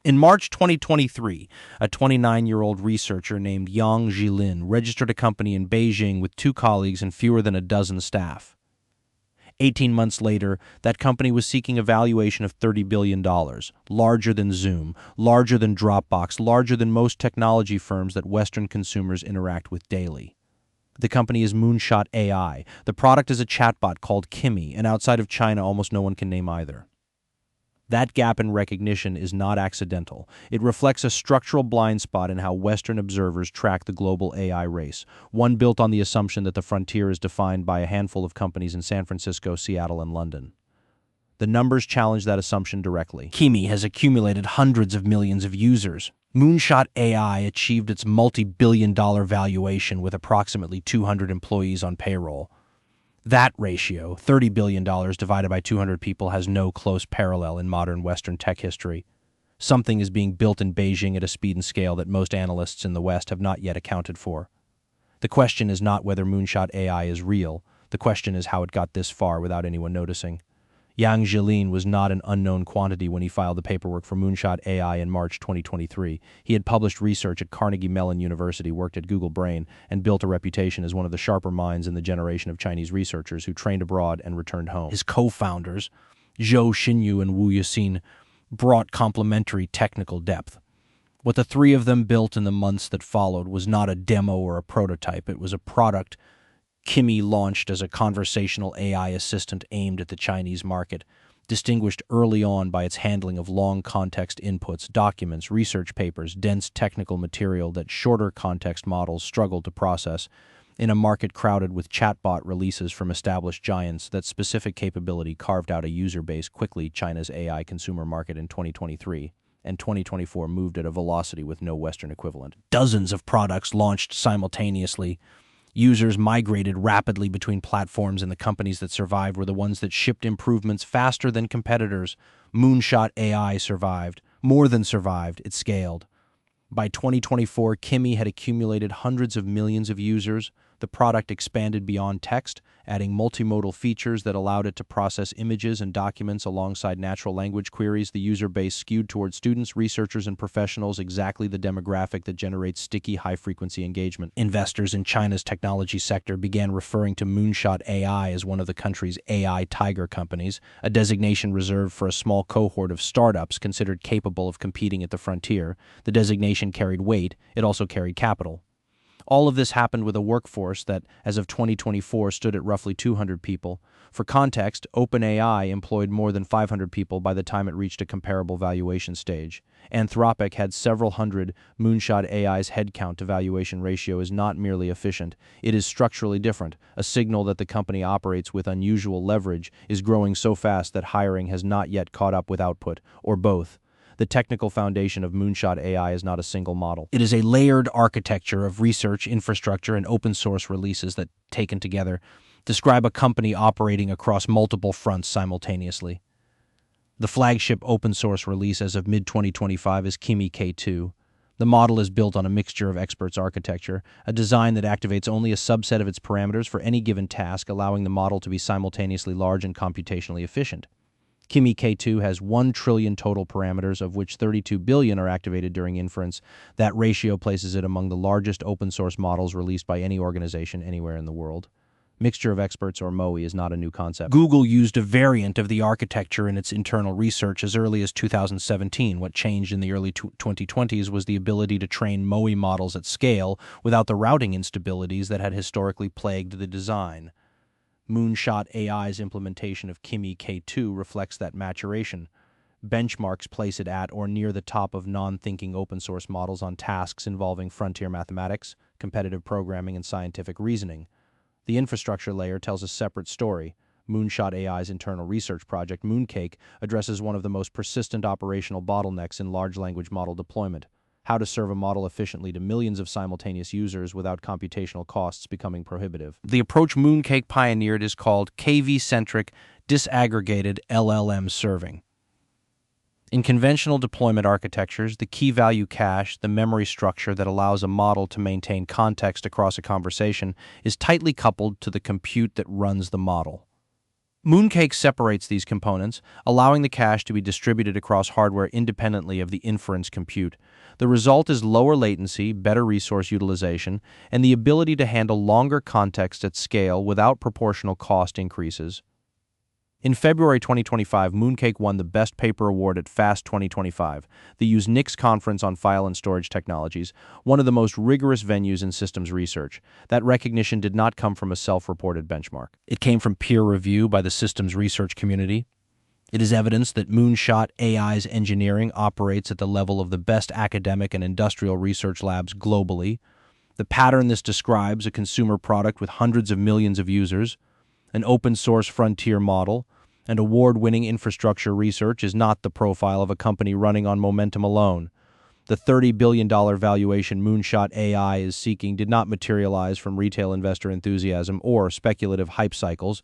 In March 2023, a 29-year-old researcher named Yang Zhilin registered a company in Beijing with 2 colleagues and fewer than a dozen staff. 18 months later, that company was seeking a valuation of $30 billion, larger than Zoom, larger than Dropbox, larger than most technology firms that Western consumers interact with daily. The company is Moonshot AI. The product is a chatbot called Kimi, and outside of China, almost no one can name either. That gap in recognition is not accidental. It reflects a structural blind spot in how Western observers track the global AI race, one built on the assumption that the frontier is defined by a handful of companies in San Francisco, Seattle, and London. The numbers challenge that assumption directly. Kimi has accumulated hundreds of millions of users. Moonshot AI achieved its multi-billion-dollar valuation with approximately 200 employees on payroll. That ratio, $30 billion divided by 200 people, has no close parallel in modern Western tech history. Something is being built in Beijing at a speed and scale that most analysts in the West have not yet accounted for. The question is not whether Moonshot AI is real. The question is how it got this far without anyone noticing. Yang Zhilin was not an unknown quantity when he filed the paperwork for Moonshot AI in March 2023. He had published research at Carnegie Mellon University, worked at Google Brain, and built a reputation as one of the sharper minds in the generation of Chinese researchers who trained abroad and returned home. His co-founders, Zhou Xinyu and Wu Yaxin, brought complementary technical depth. What the three of them built in the months that followed was not a demo or a prototype. It was a product Kimi launched as a conversational AI assistant aimed at the Chinese market, distinguished early on by its handling of long context inputs, documents, research papers, dense technical material that shorter context models struggled to process. In a market crowded with chatbot releases from established giants, that specific capability carved out a user base quickly. China's AI consumer market in 2023 and 2024 moved at a velocity with no Western equivalent. Dozens of products launched simultaneously. Users migrated rapidly between platforms, and the companies that survived were the ones that shipped improvements faster than competitors. Moonshot AI survived. More than survived, it scaled. By 2024, Kimi had accumulated hundreds of millions of users. The product expanded beyond text, adding multimodal features that allowed it to process images and documents alongside natural language queries. The user base skewed towards students, researchers, and professionals, exactly the demographic that generates sticky, high-frequency engagement. Investors in China's technology sector began referring to Moonshot AI as one of the country's AI tiger companies, a designation reserved for a small cohort of startups considered capable of competing at the frontier. The designation carried weight. It also carried capital. All of this happened with a workforce that, as of 2024, stood at roughly 200 people. For context, OpenAI employed more than 500 people by the time it reached a comparable valuation stage. Anthropic had several hundred. Moonshot AI's headcount to valuation ratio is not merely efficient, it is structurally different, a signal that the company operates with unusual leverage, is growing so fast that hiring has not yet caught up with output, or both. The technical foundation of Moonshot AI is not a single model. It is a layered architecture of research, infrastructure, and open-source releases that, taken together, describe a company operating across multiple fronts simultaneously. The flagship open-source release as of mid-2025 is Kimi K2. The model is built on a mixture of experts architecture, a design that activates only a subset of its parameters for any given task, allowing the model to be simultaneously large and computationally efficient. Kimi K2 has 1 trillion total parameters, of which 32 billion are activated during inference. That ratio places it among the largest open-source models released by any organization anywhere in the world. Mixture of experts, or MOE, is not a new concept. Google used a variant of the architecture in its internal research as early as 2017. What changed in the early 2020s was the ability to train MOE models at scale without the routing instabilities that had historically plagued the design. Moonshot AI's implementation of Kimi K2 reflects that maturation. Benchmarks place it at or near the top of non-thinking open-source models on tasks involving frontier mathematics, competitive programming, and scientific reasoning. The infrastructure layer tells a separate story. Moonshot AI's internal research project, Mooncake, addresses one of the most persistent operational bottlenecks in large language model deployment: how to serve a model efficiently to millions of simultaneous users without computational costs becoming prohibitive. The approach Mooncake pioneered is called KV-centric disaggregated LLM serving. In conventional deployment architectures, the key value cache, the memory structure that allows a model to maintain context across a conversation, is tightly coupled to the compute that runs the model. Mooncake separates these components, allowing the cache to be distributed across hardware independently of the inference compute. The result is lower latency, better resource utilization, and the ability to handle longer context at scale without proportional cost increases. In February 2025, Mooncake won the Best Paper Award at FAST 2025, the Unix conference on file and storage technologies, one of the most rigorous venues in systems research. That recognition did not come from a self-reported benchmark. It came from peer review by the systems research community. It is evidence that Moonshot AI's engineering operates at the level of the best academic and industrial research labs globally. The pattern this describes, a consumer product with hundreds of millions of users, an open-source frontier model, and award-winning infrastructure research is not the profile of a company running on momentum alone. The $30 billion valuation Moonshot AI is seeking did not materialize from retail investor enthusiasm or speculative hype cycles.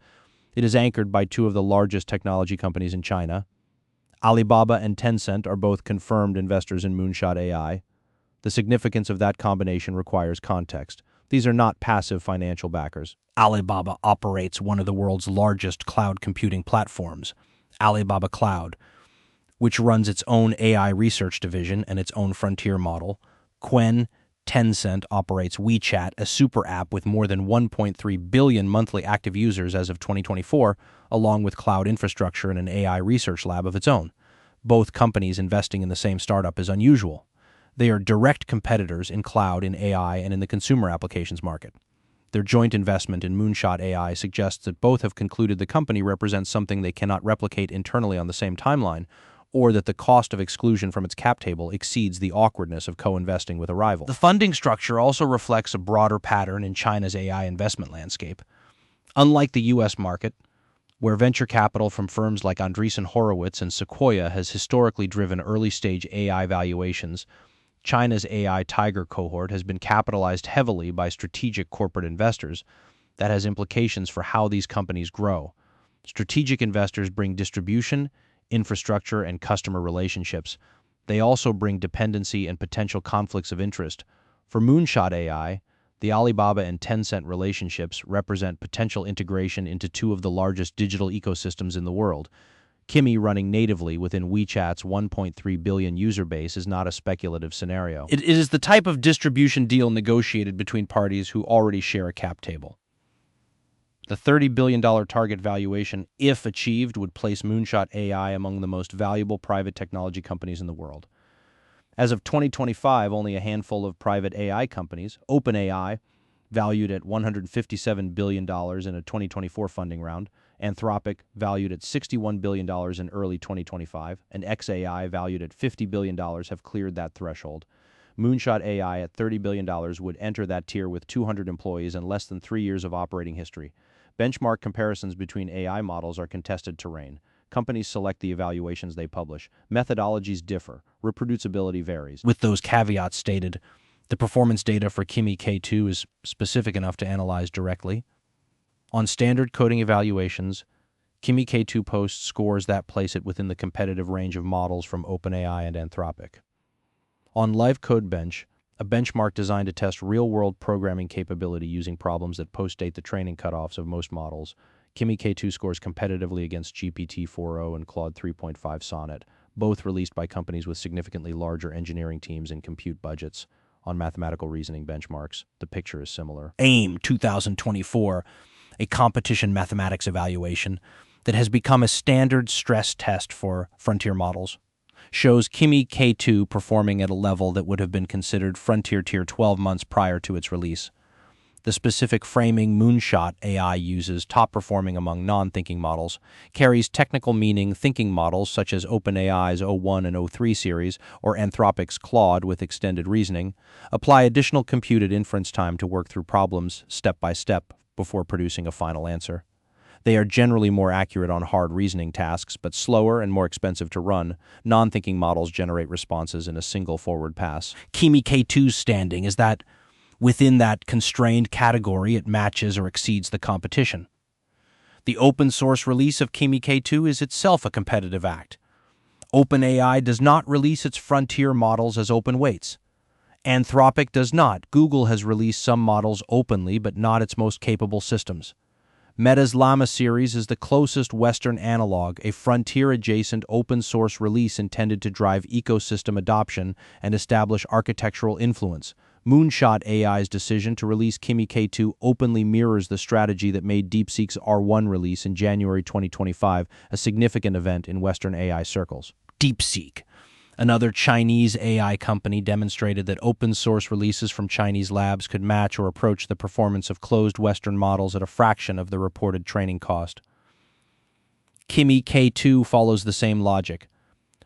It is anchored by two of the largest technology companies in China. Alibaba and Tencent are both confirmed investors in Moonshot AI. The significance of that combination requires context. These are not passive financial backers. Alibaba operates one of the world's largest cloud computing platforms, Alibaba Cloud, which runs its own AI research division and its own frontier model. Tencent operates WeChat, a super app with more than 1.3 billion monthly active users as of 2024, along with cloud infrastructure and an AI research lab of its own. Both companies investing in the same startup is unusual. They are direct competitors in cloud, in AI, and in the consumer applications market. Their joint investment in Moonshot AI suggests that both have concluded the company represents something they cannot replicate internally on the same timeline, or that the cost of exclusion from its cap table exceeds the awkwardness of co-investing with a rival. The funding structure also reflects a broader pattern in China's AI investment landscape. Unlike the U.S. market, where venture capital from firms like Andreessen Horowitz and Sequoia has historically driven early-stage AI valuations, China's AI Tiger cohort has been capitalized heavily by strategic corporate investors. That has implications for how these companies grow. Strategic investors bring distribution, infrastructure, and customer relationships. They also bring dependency and potential conflicts of interest. For Moonshot AI, the Alibaba and Tencent relationships represent potential integration into two of the largest digital ecosystems in the world. Kimi running natively within WeChat's 1.3 billion user base is not a speculative scenario. It is the type of distribution deal negotiated between parties who already share a cap table. The $30 billion target valuation, if achieved, would place Moonshot AI among the most valuable private technology companies in the world. As of 2025, only a handful of private AI companies, OpenAI, valued at $157 billion in a 2024 funding round, Anthropic, valued at $61 billion in early 2025, and XAI, valued at $50 billion, have cleared that threshold. Moonshot AI at $30 billion would enter that tier with 200 employees and less than 3 years of operating history. Benchmark comparisons between AI models are contested terrain. Companies select the evaluations they publish. Methodologies differ. Reproducibility varies. With those caveats stated, the performance data for Kimi K2 is specific enough to analyze directly. On standard coding evaluations, Kimi K2 posts scores that place it within the competitive range of models from OpenAI and Anthropic. On Live Code Bench, a benchmark designed to test real-world programming capability using problems that postdate the training cutoffs of most models, Kimi K2 scores competitively against GPT-4o and Claude 3.5 Sonnet, both released by companies with significantly larger engineering teams and compute budgets. On mathematical reasoning benchmarks, the picture is similar. AIM 2024, a competition mathematics evaluation that has become a standard stress test for frontier models, shows Kimi K2 performing at a level that would have been considered frontier tier 12 months prior to its release. The specific framing Moonshot AI uses, top performing among non-thinking models, carries technical meaning thinking models such as OpenAI's O1 and O3 series or Anthropic's Claude with extended reasoning, apply additional computed inference time to work through problems step by step before producing a final answer. They are generally more accurate on hard reasoning tasks, but slower and more expensive to run. Non-thinking models generate responses in a single forward pass. Kimi K2's standing is that within that constrained category, it matches or exceeds the competition. The open-source release of Kimi K2 is itself a competitive act. OpenAI does not release its frontier models as open weights. Anthropic does not. Google has released some models openly, but not its most capable systems. Meta's Llama series is the closest Western analog, a frontier-adjacent open-source release intended to drive ecosystem adoption and establish architectural influence. Moonshot AI's decision to release Kimi K2 openly mirrors the strategy that made DeepSeek's R1 release in January 2025 a significant event in Western AI circles. DeepSeek, another Chinese AI company, demonstrated that open-source releases from Chinese labs could match or approach the performance of closed Western models at a fraction of the reported training cost. Kimi K2 follows the same logic.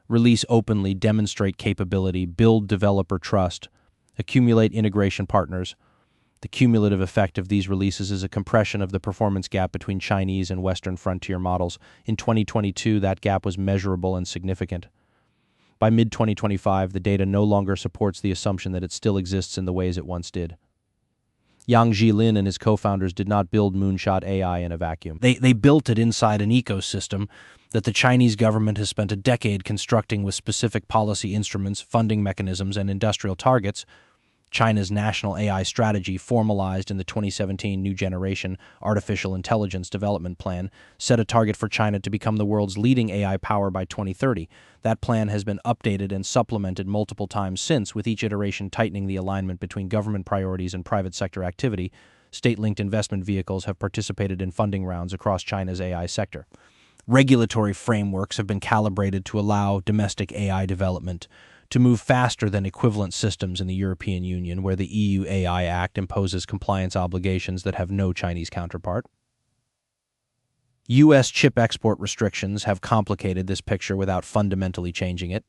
Release openly, demonstrate capability, build developer trust, accumulate integration partners. The cumulative effect of these releases is a compression of the performance gap between Chinese and Western frontier models. In 2022, that gap was measurable and significant. By mid-2025, the data no longer supports the assumption that it still exists in the ways it once did. Yang Zhilin and his co-founders did not build Moonshot AI in a vacuum. They built it inside an ecosystem that the Chinese government has spent a decade constructing with specific policy instruments, funding mechanisms, and industrial targets. China's national AI strategy, formalized in the 2017 New Generation Artificial Intelligence Development Plan, set a target for China to become the world's leading AI power by 2030. That plan has been updated and supplemented multiple times since, with each iteration tightening the alignment between government priorities and private sector activity. State-linked investment vehicles have participated in funding rounds across China's AI sector. Regulatory frameworks have been calibrated to allow domestic AI development to move faster than equivalent systems in the European Union, where the EU AI Act imposes compliance obligations that have no Chinese counterpart. U.S. chip export restrictions have complicated this picture without fundamentally changing it.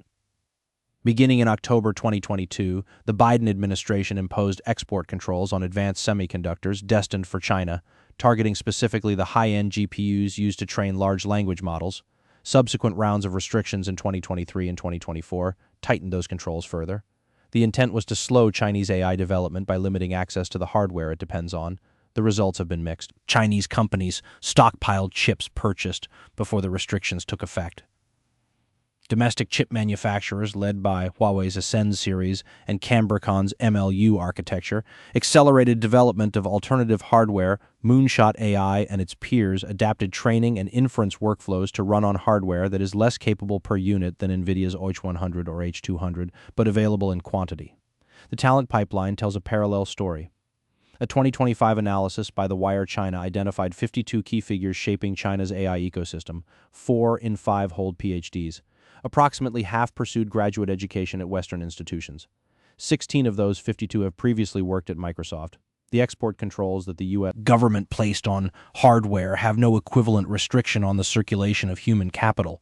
Beginning in October 2022, the Biden administration imposed export controls on advanced semiconductors destined for China, targeting specifically the high-end GPUs used to train large language models. Subsequent rounds of restrictions in 2023 and 2024 tightened those controls further. The intent was to slow Chinese AI development by limiting access to the hardware it depends on. The results have been mixed. Chinese companies stockpiled chips purchased before the restrictions took effect. Domestic chip manufacturers, led by Huawei's Ascent series and Cambricon's MLU architecture, accelerated development of alternative hardware. Moonshot AI and its peers adapted training and inference workflows to run on hardware that is less capable per unit than NVIDIA's H100 or H200, but available in quantity. The talent pipeline tells a parallel story. A 2025 analysis by The Wire China identified 52 key figures shaping China's AI ecosystem. 4 in 5 hold PhDs. Approximately half pursued graduate education at Western institutions. 16 of those 52 have previously worked at Microsoft. The export controls that the U.S. government placed on hardware have no equivalent restriction on the circulation of human capital.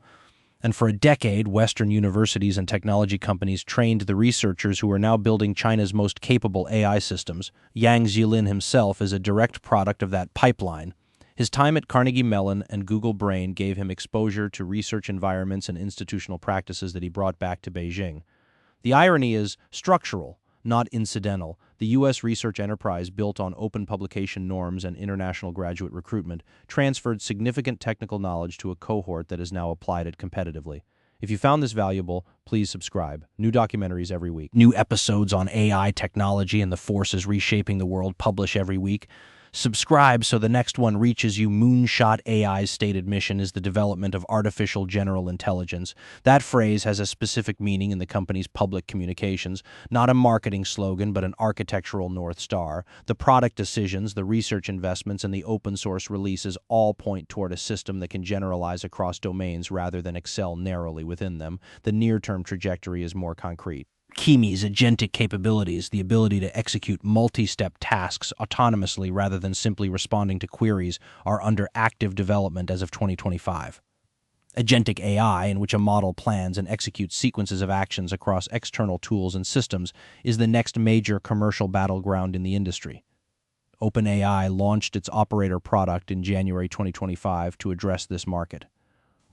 And for a decade, Western universities and technology companies trained the researchers who are now building China's most capable AI systems. Yang Zhilin himself is a direct product of that pipeline. His time at Carnegie Mellon and Google Brain gave him exposure to research environments and institutional practices that he brought back to Beijing. The irony is structural, not incidental. The U.S. research enterprise, built on open publication norms and international graduate recruitment, transferred significant technical knowledge to a cohort that has now applied it competitively. If you found this valuable, please subscribe. New documentaries every week. New episodes on AI technology and the forces reshaping the world publish every week. Subscribe so the next one reaches you. Moonshot AI's stated mission is the development of artificial general intelligence. That phrase has a specific meaning in the company's public communications, not a marketing slogan, but an architectural North Star. The product decisions, the research investments, and the open source releases all point toward a system that can generalize across domains rather than excel narrowly within them. The near-term trajectory is more concrete. Kimi's agentic capabilities, the ability to execute multi-step tasks autonomously rather than simply responding to queries, are under active development as of 2025. Agentic AI, in which a model plans and executes sequences of actions across external tools and systems, is the next major commercial battleground in the industry. OpenAI launched its operator product in January 2025 to address this market.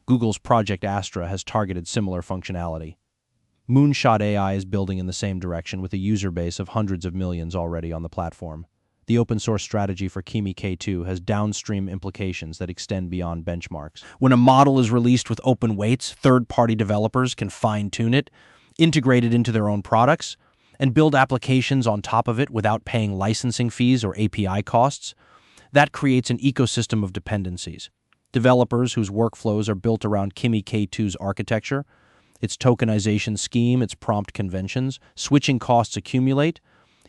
Google's Project Astra has targeted similar functionality. Moonshot AI is building in the same direction, with a user base of hundreds of millions already on the platform. The open-source strategy for Kimi K2 has downstream implications that extend beyond benchmarks. When a model is released with open weights, third-party developers can fine-tune it, integrate it into their own products, and build applications on top of it without paying licensing fees or API costs. That creates an ecosystem of dependencies. Developers whose workflows are built around Kimi K2's architecture, its tokenization scheme, its prompt conventions, switching costs accumulate,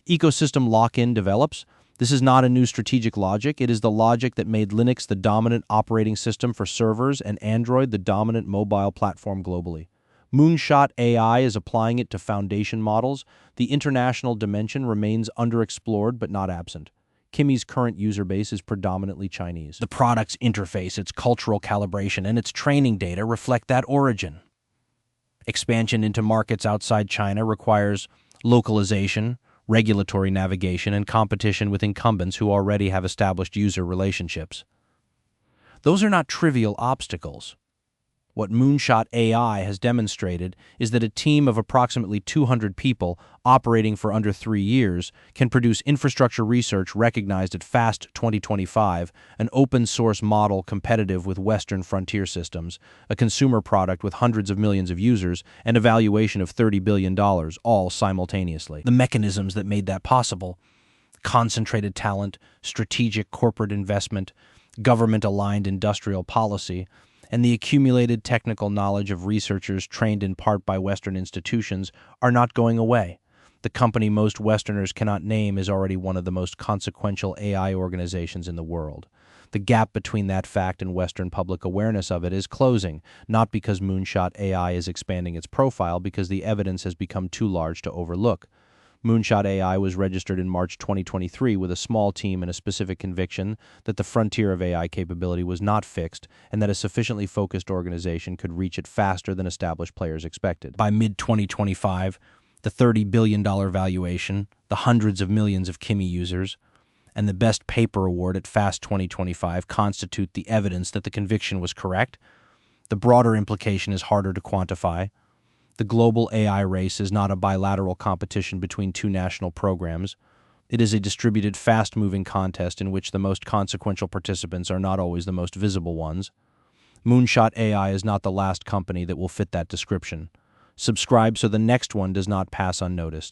ecosystem lock-in develops. This is not a new strategic logic. It is the logic that made Linux the dominant operating system for servers and Android the dominant mobile platform globally. Moonshot AI is applying it to foundation models. The international dimension remains underexplored but not absent. Kimi's current user base is predominantly Chinese. The product's interface, its cultural calibration, and its training data reflect that origin. Expansion into markets outside China requires localization, regulatory navigation, and competition with incumbents who already have established user relationships. Those are not trivial obstacles. What Moonshot AI has demonstrated is that a team of approximately 200 people operating for under 3 years can produce infrastructure research recognized at FAST 2025, an open-source model competitive with Western frontier systems, a consumer product with hundreds of millions of users, and a valuation of $30 billion, all simultaneously. The mechanisms that made that possible: concentrated talent, strategic corporate investment, government-aligned industrial policy, and the accumulated technical knowledge of researchers trained in part by Western institutions are not going away. The company most Westerners cannot name is already one of the most consequential AI organizations in the world. The gap between that fact and Western public awareness of it is closing, not because Moonshot AI is expanding its profile, because the evidence has become too large to overlook. Moonshot AI was registered in March 2023 with a small team and a specific conviction that the frontier of AI capability was not fixed and that a sufficiently focused organization could reach it faster than established players expected. By mid-2025, the $30 billion valuation, the hundreds of millions of Kimi users, and the Best Paper Award at FAST 2025 constitute the evidence that the conviction was correct. The broader implication is harder to quantify. The global AI race is not a bilateral competition between two national programs. It is a distributed, fast-moving contest in which the most consequential participants are not always the most visible ones. Moonshot AI is not the last company that will fit that description. Subscribe so the next one does not pass unnoticed.